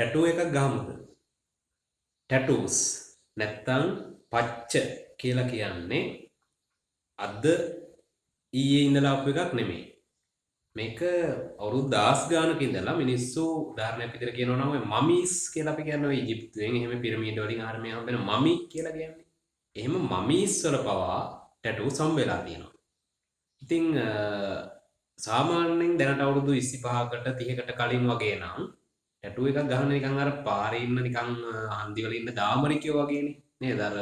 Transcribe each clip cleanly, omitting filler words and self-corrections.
Tattoo එකක් ගහමුද? ටැටූස් නැත්තම් පච්ච කියලා කියන්නේ අද ඊයේ ඉඳලා ආපු එකක් නෙමෙයි. මේක අවුරුදු 10 ගානක ඉඳලා මිනිස්සු උදාහරණයක් විදිහට කියනවා නම් ඔය මමීස් කියලා අපි කියන්නේ ඔය ඊජිප්තුවෙන් එහෙම පිරමීඩ වලින් ආරම හම්බෙන මමි කියලා කියන්නේ. එහෙම මමීස් වල පවා ටැටූ සම්බෙලා තියෙනවා. ඉතින් සාමාන්‍යයෙන් දැනට අවුරුදු 25කට 30කට කලින් වගේ නම් ටැටූ එකක් ගහන්න නිකන් අර පාරේ ඉන්න නිකන් හන්දි වල ඉන්න දාමරිකයෝ වගේනේ නේද? අර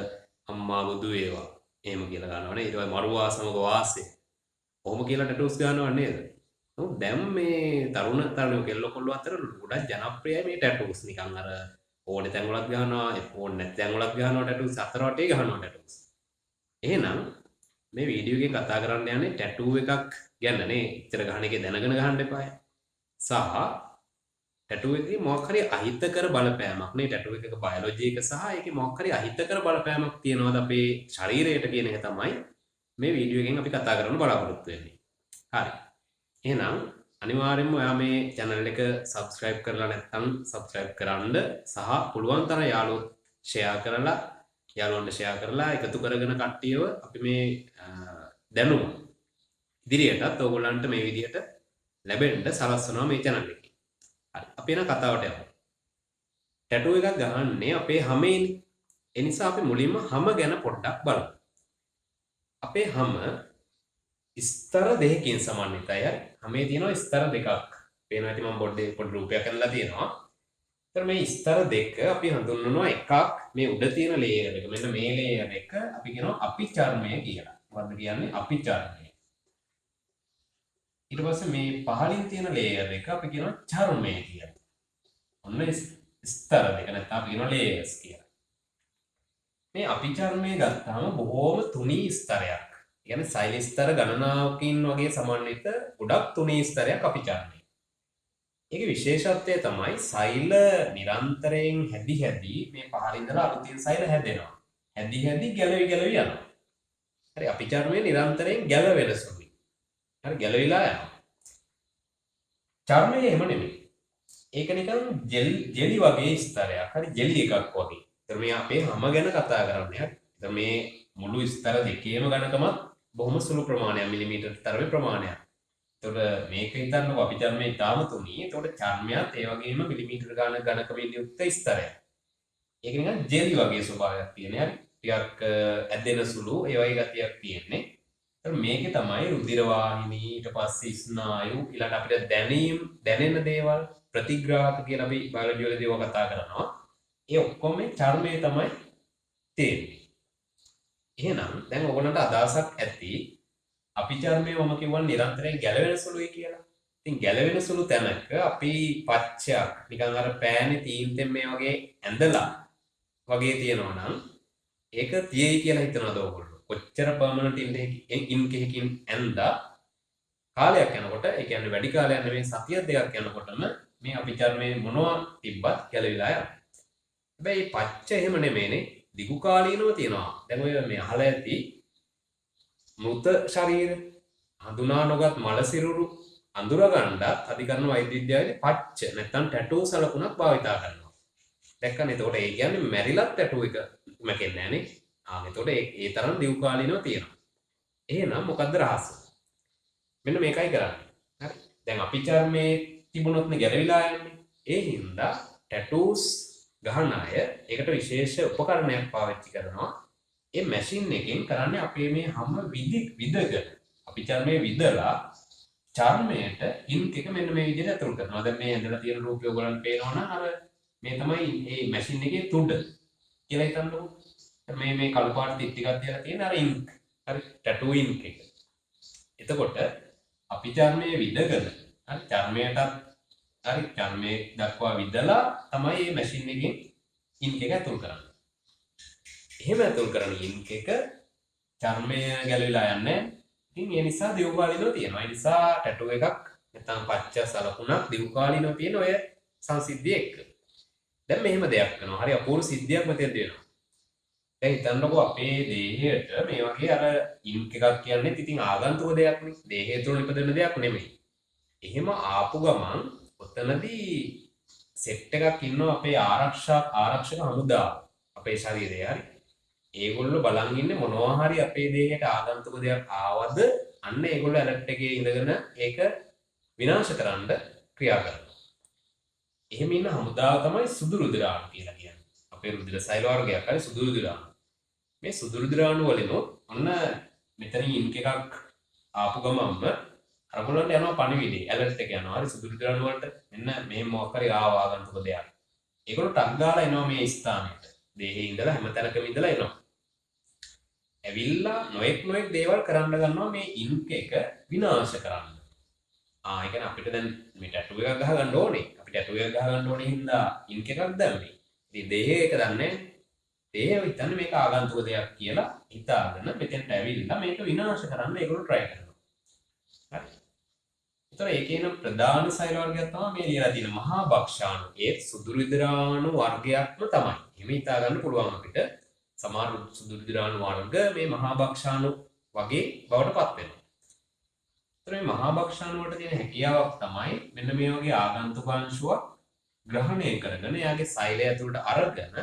අම්මා බුදු වේවා එහෙම කියලා ගන්නවනේ. ඊට පස්සේ මරුවා සමග වාසය. ඔහොම කියලා ටැටූස් ගන්නව නේද? නමුත් දැන් මේ තරුණයෝ කෙල්ලෝ කොල්ලෝ අතර ගොඩක් ජනප්‍රියයි මේ ටැටූස්. නිකන් අර ඕනේ තැන් වලත් ගන්නවා, ඕනේ නැති තැන් වලත් ගන්නවා ටැටූස්. අතර වටේ ගන්නවා ටැටූස්. එහෙනම් මේ වීඩියෝ එකේ කතා කරන්න යන්නේ ටැටූ එකක් ගැන නේ. ඉතර ගහන එකේ දැනගෙන ගහන්න එපායි. සහ ටැටූ එකේ මොකක් හරි අහිතකර බලපෑමක් නේ. ටැටූ එකක බයොලොජි එක සහ ඒකේ මොකක් හරි අහිතකර බලපෑමක් තියෙනවද අපේ ශරීරයට කියන එක තමයි මේ වීඩියෝ එකෙන් අපි කතා කරන්න බලාපොරොත්තු වෙන්නේ. හරි. එහෙනම් අනිවාර්යෙන්ම ඔයා මේ channel එක subscribe කරලා නැත්නම් subscribe කරන්න සහ පුළුවන් තරම් යාළුවොත් share කරලා යාළුවන්ට share කරලා එකතු කරගෙන කට්ටියව අපි මේ දැනුම ඉදිරියටත් ඕගොල්ලන්ට මේ විදිහට ලැබෙන්න සලස්වනවා මේ channel එකේ. හරි. අපි එන කතාවට යමු. ටැටූ එකක් ගහන්නේ අපේ හැමේනේ. ඒ නිසා අපි මුලින්ම හැම ගැන පොඩ්ඩක් බලමු. අපේ හැම ස්තර දෙකකින් සමන්විතයි. හරි. හැමේ තියෙනවා ස්තර දෙකක්. පේනවා ඇති මම පොඩි රූපයක් කරලා තියෙනවා. ඒතර මේ ස්තර දෙක අපි හඳුන්වනවා එකක් මේ උඩ තියෙන ලේයර් එක. මෙන්න මේ ලේයර් එක අපි කියනවා අපිචර්මය කියලා. මොකද්ද කියන්නේ? අපිචර්මය. ඊට පස්සේ මේ පහළින් තියෙන ලේයර් එක අපි කියනවා චර්මය කියලා. ඔන්න ස්තර දෙක නැත්නම් අපි කියනවා ලේයර්ස් කියලා. මේ අපිචර්මය ගත්තාම බොහෝම තුනී ස්තරයක්. කියන්නේ සෛල ස්තර ගණනාවකින් වගේ සමන්විත ගොඩක් තුනී ස්තරයක් අපිචර්මය. ඒකේ විශේෂත්වය තමයි සෛල නිරන්තරයෙන් හැදි මේ පහළින් ඉඳලා අලුතින් සෛල හැදෙනවා. හැදි ගැලවි යනවා. හරි අපිචර්මය නිරන්තරයෙන් ගැලවෙන සුළුයි. හරි ගැලවිලා යනවා. චර්මය එහෙම නෙමෙයි. ඒක නිකන් ජෙලි වගේ ස්තරයක්. හරි ජෙලි එකක් වගේ. ඒතර මේ අපේ හැම ගැන කතා කරන්නේ. හරි. ඒතර මේ මුළු ස්තර දෙකේම ගණකමත් බොහොම සුළු ප්‍රමාණයක් මිලිමීටර් තරමේ ප්‍රමාණයක්. එතකොට මේක හිතන්නකො අපිචර්මය ඉතාම තුනී. එතකොට චර්මයත් ඒ වගේම මිලිමීටර් ගානක ගණකමින් යුක්ත ස්තරයක්. ඒක නිකන් ජෙලි වගේ ස්වභාවයක් තියෙන. හරි. ටිකක් ඇදෙන සුළු ඒ වගේ ගතියක් තියෙන්නේ. ඒතර මේකේ තමයි රුධිර වාහිනී ඊට පස්සේ ස්නායු ඊළඟ අපිට දැනෙන දේවල් ප්‍රතිග්‍රාහක කියලා අපි බයොලොජි වල දේවල් කතා කරනවා. ඒ ඔක්කොම මේ චර්මයේ තමයි තියෙන්නේ. එහෙනම් දැන් ඔයගොල්ලන්ට අදහසක් ඇති අපිචර්මය මම කිව්වා නිරන්තරයෙන් ගැලවෙන සුළුයි කියලා. ඉතින් ගැලවෙන සුළු තැනක අපි පච්චයක් නිකන් අර පෑනේ තීන්තෙන් මේ වගේ ඇඳලා වගේ තියනවා නම් ඒක තියෙයි කියලා හිතනවාද ඔයගොල්ලෝ? කොච්චර පර්මනන්ට් ඉන්ක් එකකින් ඇඳලා කාලයක් යනකොට ඒ කියන්නේ වැඩි කාලයක් නෙමෙයි සතිය දෙකක් යනකොටම මේ අපිචර්මයේ මොනවා තිබ්බත් ගැලවිලා යනවා. හැබැයි පච්ච එහෙම නෙමෙයිනේ. දිගු කාලීනව තියෙනවා. දැන් ඔය මේ අහලා ඇති මෘත ශරීර හඳුනා නොගත් මල සිරුරු අඳුර ගන්නත් අධිකරණ වෛද්‍ය විද්‍යාවේ පච්ච නැත්නම් ටැටූ සලකුණක් භාවිතා කරනවා. දැක්කනේ? එතකොට ඒ කියන්නේ මැරිලත් ටැටූ එක මැකෙන්නේ නැහනේ. එතකොට ඒ තරම් දිගු කාලීනව තියෙනවා. එහෙනම් මොකද්ද රහස? මෙන්න මේකයි කරන්නේ. හරි. දැන් අපිචර්මයේ තිබුණොත්නේ ගැලවිලා යන්නේ. ඒ හින්දා ටැටූස් ගහන අය ඒකට විශේෂ උපකරණයක් පාවිච්චි කරනවා. ඒ මැෂින් එකෙන් කරන්නේ අපේ මේ හැම විදගෙන අපි චර්මයේ විදලා චර්මයට ඉන්ක් එක මෙන්න මේ විදිහට ඇතුල් කරනවා. දැන් මේ ඇඳලා තියෙන රූපය ඔයගොල්ලන්ට පේනවනම් අර මේ තමයි මේ මැෂින් එකේ තුඩ කියලා හිතන්නකෝ. මේ කළු පාට තිත් ටිකක් තියලා තියෙන අර ඉන්ක්. හරි ටැටූ ඉන්ක් එක. එතකොට අපි චර්මයේ විදගෙන හරි චර්මයටත් හරි චර්මයේ දක්වා විදලා තමයි මේ මැෂින් එකෙන් ඉන්ක් එක ඇතුල් කරන්නේ. එහෙම ඇතුල් කරන ඉන්ක් එක චර්මය ගැලවිලා යන්නේ. ඉතින් ඒ නිසා දිගුකාලීනව තියෙනවා. ඒ නිසා ටැටූ එකක් නැත්නම් පච්ච සලකුණක් දිගුකාලීනව තියෙන ඔය සංසිද්ධිය එක්ක. දැන් මෙහෙම දෙයක් කරනවා. හරි අපූර්ව සිද්ධියක් මෙතෙන් දෙනවා. දැන් හිතන්නකෝ අපේ දේහයට මේ වගේ අර ඉන්ක් එකක් කියන්නේ ඉතින් ආගන්තුක දෙයක් නේ. දේහය තුළ ඉපදෙන දෙයක් නෙමෙයි. එහෙම ආපු ගමන් ඔතනදී සෙට් එකක් ඉන්නවා අපේ ආරක්ෂක හමුදාව අපේ ශරීරයේ හරි. ඒගොල්ලෝ බලන් ඉන්නේ මොනවා හරි අපේ දේහයට ආගන්තුක දෙයක් ආවද අන්න ඒගොල්ලෝ ඇලර්ට් එකේ ඉඳගෙන ඒක විනාශ කරන්න ක්‍රියා කරනවා. එහෙම ඉන්න හමුදාව තමයි සුදු රුධිරාණු කියලා කියන්නේ. අපේ රුධිර සෛල වර්ගයක් හරි සුදු රුධිරාණු. මේ සුදු රුධිරාණු වලින් ඔන්න මෙතනින් ඉන්ක් එකක් ආපු ගමන්ම අරගොල්ලන්ට යනවා පණිවිඩය ඇලර්ට් එක යනවා. හරි සුදු රුධිරාණු වලට මෙන්න මේ මොකක් හරි ආවා ආගන්තුක දෙයක්. ඒගොල්ලෝ ටක් ගාලා එනවා මේ ස්ථානෙට. දේහේ ඉඳලා හැමතැනකම ඉඳලා එනවා. ඇවිල්ලා නොඑක් දේවල් කරන්න ගන්නවා මේ ඉන්ක් එක විනාශ කරන්න. ඒ කියන්නේ අපිට දැන් මේ ටැටු එකක් ගහ ගන්න ඕනේ. අපි ටැටු එකක් ගහ ගන්න ඕනේ හින්දා ඉන්ක් එකක් දැම්මේ. ඉතින් දේහේ එක දන්නේ දේහය හිතන්නේ මේක ආගන්තුක දෙයක් කියලා හිතාගෙන මෙතෙන්ට ඇවිල්ලා මේක විනාශ කරන්න ඒගොල්ලෝ try කරනවා. හරි. ඒතර ඒකේන ප්‍රධාන සෛල වර්ගයක් තමයි මේ ලියලා තියෙන මහා භක්ෂාණු. ඒ සුදු රුධිරාණු වර්ගයක්ම තමයි. එහෙම හිතා ගන්න පුළුවන් අපිට. සමහර සුදු රුධිරාණු වර්ග මේ මහා භක්ෂාණු වගේ බවට පත් වෙනවා. ඒතර මේ මහා භක්ෂාණු වලට තියෙන හැකියාවක් තමයි මෙන්න මේ වගේ ආගන්තුකාංශුවක් ග්‍රහණය කරගෙන එයාගේ සෛලය ඇතුළට අරගෙන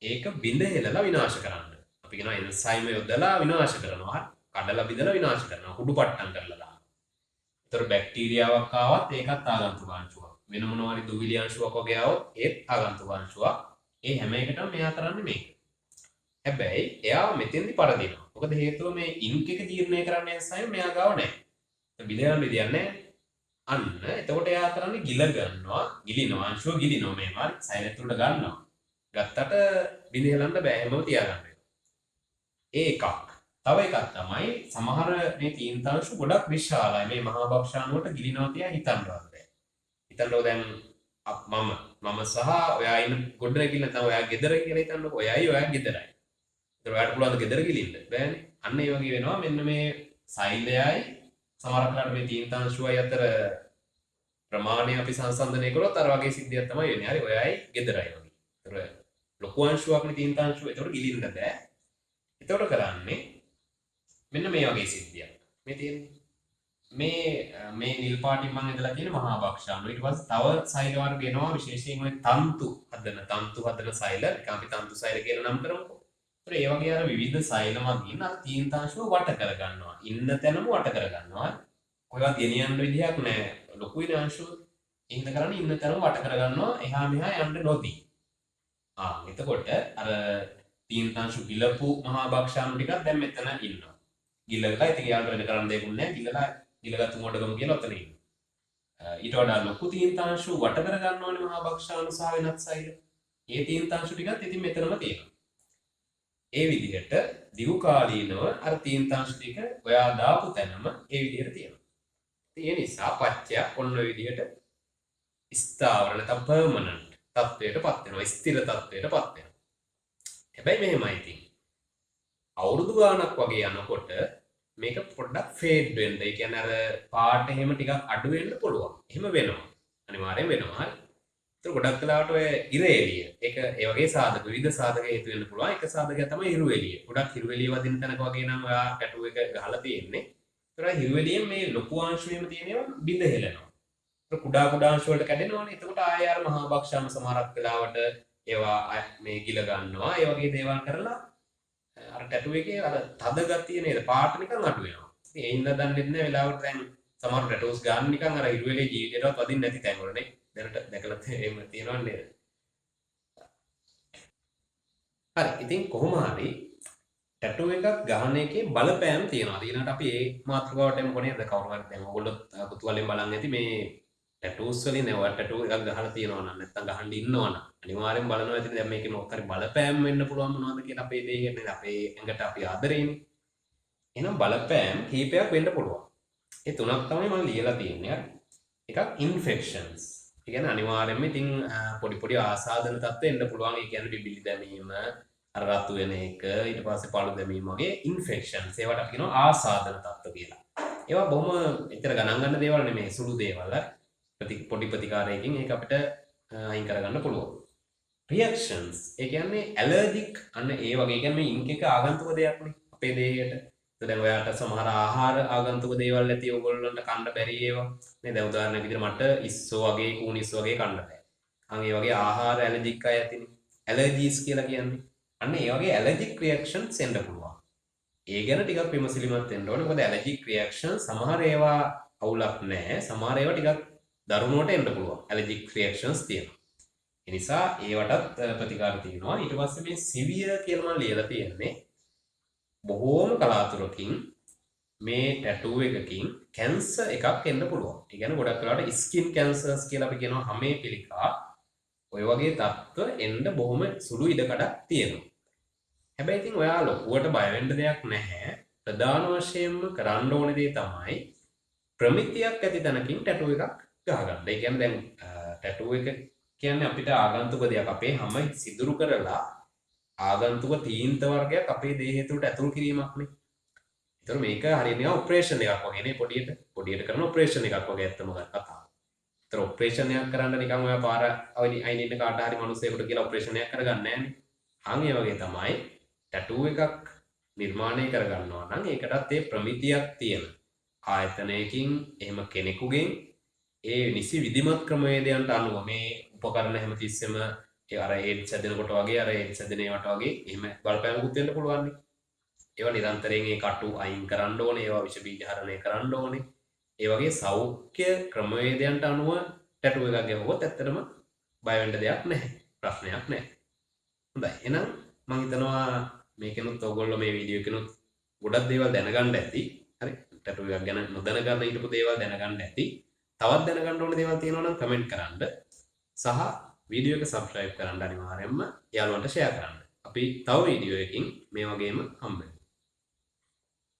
ඒක බිඳ හෙලලා විනාශ කරන්න. අපි කියනවා එන්සයිම් යොදලා විනාශ කරනවා. කඩලා බිඳලා විනාශ කරනවා. කුඩු පට්ටම් කරලා දානවා. ඒතර බැක්ටීරියාවක් ආවත් ඒකත් ආගන්තුකාංශුවක්. වෙන මොනවා හරි දුවිලි අංශුවක් වගේ ආවොත් ඒත් ආගන්තුකාංශුවක්. ඒ හැම එකටම මෙයා කරන්නේ මේක. හැබැයි එයා මෙතෙන්දි පරදිනවා. මොකද හේතුව මේ ඉන්ක් එක ජීර්ණය කරන්න එන්සයිම් මෙයා ගාව නැහැ. බිඳයන් බිඳියන්නේ අන්න එතකොට එයා කරන්නේ ගිල ගන්නවා, ගිලිනවා, අංශුව ගිලිනවා මේ මාරි සෛලය තුලට ගන්නවා. ගත්තට බිඳහෙලන්න බෑ හැමෝම තියාගන්න. ඒකක්. තව එකක් තමයි සමහර මේ තීන්තාංශු ගොඩක් විශාලයි. මේ මහා භක්ෂාණු වලට ගිලිනවා තියා හිතන්නවත් බෑ. හිතන්නෝ දැන් මම සහ ඔයා ඉන්න ගොඩනැගිල්ල නැත්නම් ඔයා ගෙදර කියලා හිතන්නකෝ. ඔයයි ඔයා ගෙදරයි. ඒතර ඔයාට පුළුවන් ද ගෙදර ගිලින්න? බෑනේ. අන්න ඒ වගේ වෙනවා. මෙන්න මේ සෛලයයි සමහර කරාට මේ තීන්තාංශුවයි අතර ප්‍රමාණය අපි සංසන්දනය කරොත් අර වගේ සිද්ධියක් තමයි වෙන්නේ. හරි ඔයයි ගෙදරයි වගේ. ඒතර ලොකු අංශුවක්නේ තීන්තාංශුව. ඒතකොට ගිලින්න බෑ. ඒතකොට කරන්නේ මෙන්න මේ වගේ සිද්ධියක්. මේ තියෙන්නේ මේ නිල් පාටින් මම ඉදලා තියෙන මහා භක්ෂාණු. ඊට පස්සේ තව සෛල වර්ග එනවා විශේෂයෙන් ඔය තන්තු හදන සෛල. ඒක අපි තන්තු සෛල කියලා නම් කරමුකෝ. ඒතර ඒ වගේ අර විවිධ සෛල මගින් අර තීන්තාංශුව වට කර ගන්නවා. ඉන්න තැනම වට කර ගන්නවා. කොහෙවත් ගෙනියන්න විදිහක් නැහැ. ලොකුයි අංශුව. ඉන්න කරන්නේ ඉන්න තැනම වට කර ගන්නවා. එහා මෙහා යන්න නොදී. එතකොට අර තීන්තාංශු ගිලපු මහා භක්ෂාණු ටිකක් දැන් මෙතන ඉන්නවා. ගිලලා ඉතින් යාළුවා වෙන කරන්න දෙයක් නැහැ. ගිලගත්තු මොඩගම කියලා ඔතන ඉන්නවා. ඊට වඩා ලොකු තීන්තාංශු වට කර ගන්නවනේ මහා භක්ෂාණු සහ වෙනත් සෛල. ඒ තීන්තාංශු ටිකත් ඉතින් මෙතනම තියෙනවා. ඒ විදිහට දිගු කාලීනව අර තීන්තාංශ ටික ඔයා දාපු තැනම ඒ විදිහට තියෙනවා. ඒ නිසා පච්චය ඔන්න ඔය විදිහට ස්ථාවර නැත්නම් පර්මනන්ට් තත්ත්වයටපත් වෙනවා. ස්ථිර තත්ත්වයටපත් වෙනවා. හැබැයි මෙහෙමයි ඉතින්. අවුරුදු ගාණක් වගේ යනකොට මේක පොඩ්ඩක් ෆේඩ් වෙන්න. ඒ කියන්නේ අර පාට එහෙම ටිකක් අඩු වෙන්න පුළුවන්. එහෙම වෙනවා. අනිවාර්යෙන් වෙනවා. ඒත් ගොඩක් වෙලාවට ඔය ඉර එළිය. ඒක ඒ වගේ සාධක විවිධ සාධක හේතු වෙන්න පුළුවන්. එක සාධකයක් තමයි හිරු එළිය. ගොඩක් හිරු එළිය වදින තැනක වගේ නම් ඔයා ටැටු එක ගහලා තියෙන්නේ. ඒතර හිරු එළියෙන් මේ ලොකු අංශුවෙම තියෙනවා බිඳ හෙලනවා. ඒතර කුඩා අංශු වලට කැඩෙනවනේ. එතකොට ආය අර මහා භක්ෂාණු සමහරක් වෙලාවට ඒවා මේ ගිල ගන්නවා. ඒ වගේ දේවල් කරලා අර ටැටු එකේ අර තද ගතිය නේද පාට නිකන් අඩු වෙනවා. ඉතින් ඒ හින්දා දන්නේ නැහැ වෙලාවට දැන් සමහර ටැටූස් ගන්න නිකන් අර හිරු එළිය ජීවිතේටවත් වදින්න නැති තැන් වල නේ. දැනට දැකලා එහෙම තියෙනව නේද? හරි. ඉතින් කොහොම හරි ටැටූ එකක් ගහන එකේ බලපෑම් තියෙනවා. ඊළඟට අපි මේ මාතෘකාවට එමු කොහේද කවුරු හරි දැන් ඔයගොල්ලෝ කුතුහලයෙන් බලන් ඇති මේ ටැටූස් වලින් නේ ඔය ටැටූ එකක් ගහලා තියෙනවා නම් නැත්තම් ගහන්න ඉන්නවා නම් අනිවාර්යෙන් බලනවා ඉතින් දැන් මේකේ මොකක් හරි බලපෑම් වෙන්න පුළුවන් මොනවද කියලා අපේ දෙයකට නේද අපේ ඇඟට අපි ආදරේනේ. එහෙනම් බලපෑම් කීපයක් වෙන්න පුළුවන්. ඒ තුනක් තමයි මම ලියලා තියෙන්නේ. එකක් ඉන්ෆෙක්ෂන්ස්. ඒ කියන්නේ අනිවාර්යයෙන්ම ඉතින් පොඩි ආසාදන තත්ත්වෙ එන්න පුළුවන්. ඒ කියන්නේ බිබිලි දැමීම, අර රතු වෙන එක, ඊට පස්සේ පළු දැමීම වගේ ඉන්ෆෙක්ෂන්ස්. ඒවට අපි කියනවා ආසාදන තත්ත්ව කියලා. ඒවා බොහොම එතර ගණන් ගන්න දේවල් නෙමෙයි සුළු දේවල්. පොඩි ප්‍රතිකාරයකින් ඒක අපිට අයින් කරගන්න පුළුවන්. රියැක්ෂන්ස් ඒ කියන්නේ ඇලර්ජික් අන්න ඒ වගේ කියන්නේ මේ ඉන්ක් එක ආගන්තුක දෙයක් නේ අපේ දේහයට. දැන් ඔයාට සමහර ආහාර ආගන්තුක දේවල් ඇති ඕගොල්ලන්ට කන්න බැරි ඒවා. නේ දැන් උදාහරණයක් විදිහට මට ඉස්සෝ වගේ කූණිස්සෝ වගේ කන්න බෑ. අන් ඒ වගේ ආහාර ඇලර්ජික් අය ඇතිනේ. ඇලර්ජීස් කියලා කියන්නේ. අන්න ඒ වගේ ඇලර්ජික් රියැක්ෂන්ස් එන්න පුළුවන්. ඒ ගැන ටිකක් විමසිලිමත් වෙන්න ඕනේ. මොකද ඇලර්ජික් රියැක්ෂන් සමහර ඒවා අවුලක් නැහැ. සමහර ඒවා ටිකක් දරුණුවට එන්න පුළුවන්. ඇලර්ජික් රියැක්ෂන්ස් තියෙනවා. ඒ නිසා ඒවටත් ප්‍රතිකාර තියෙනවා. ඊට පස්සේ මේ සිවියර් කියලා මම ලියලා තියෙන්නේ බොහෝම කලාතුරකින් මේ ටැටූ එකකින් කැන්සර් එකක් එන්න පුළුවන්. ඒ කියන්නේ ගොඩක් වෙලාවට ස්කින් කැන්සර්ස් කියලා අපි කියනවා හැමේ පිළිකා. ඔය වගේ තත්ත්ව එන්න බොහොම සුළු ඉඩකඩක් තියෙනවා. හැබැයි ඉතින් ඔයා ලොකුවට බය වෙන්න දෙයක් නැහැ. ප්‍රධාන වශයෙන්ම කරන්න ඕනේ දේ තමයි ප්‍රමිතියක් ඇති තැනකින් ටැටූ එකක් ගහගන්න. ඒ කියන්නේ දැන් ටැටූ එක කියන්නේ අපිට ආගන්තුක දෙයක්. අපේ හැම සිදුරු කරලා ආගන්තුක තීන්ත වර්ගයක් අපේ දේහය තුළට ඇතුල් කිරීමක්නේ. ඒතර මේක හරියට නිකන් ඔපරේෂන් එකක් වගේ නේ පොඩියට කරන ඔපරේෂන් එකක් වගේ ඇත්තම කතාව. ඒතර ඔපරේෂන් එකක් කරන්න නිකන් ඔයා පාර අයින් ඉන්න කාට හරි මිනිස්සෙකුට කියලා ඔපරේෂන් එකක් කරගන්නේ නැහැනේ. අන් ඒ වගේ තමයි ටැටූ එකක් නිර්මාණය කරගන්නවා නම් ඒකටත් ඒ ප්‍රමිතියක් තියෙන ආයතනයකින් එහෙම කෙනෙකුගෙන් ඒ නිසි විධිමත් ක්‍රමවේදයන්ට අනුව මේ උපකරණ හැමතිස්සෙම ඒ අර ඒඩ්ස් හැදෙනකොට වගේ අර ඒඩ්ස් හැදෙන ඒවාට වගේ එහෙම බලපෑමකුත් වෙන්න පුළුවන් නේ. ඒවා නිරන්තරයෙන් ඒ කටු අයින් කරන්න ඕනේ, ඒවා විෂ බීජ හරණය කරන්න ඕනේ. ඒ වගේ සෞඛ්‍ය ක්‍රමවේදයන්ට අනුව ටැටූ එකක් ගැහුවොත් ඇත්තටම බය වෙන්න දෙයක් නැහැ. ප්‍රශ්නයක් නැහැ. හොඳයි. එහෙනම් මම හිතනවා මේකෙනුත් ඔයගොල්ලෝ මේ වීඩියෝ එකෙනුත් ගොඩක් දේවල් දැනගන්න ඇති. හරි. ටැටූ එකක් ගැන නොදැනගන්න හිටපු දේවල් දැනගන්න ඇති. තවත් දැනගන්න ඕන දේවල් තියෙනවා නම් කමෙන්ට් කරන්න. සහ වීඩියෝ එක සබ්ස්ක්‍රයිබ් කරන්න අනිවාර්යයෙන්ම යාළුවන්ට ෂෙයා කරන්න. අපි තව වීඩියෝ එකකින් මේ වගේම හම්බෙමු.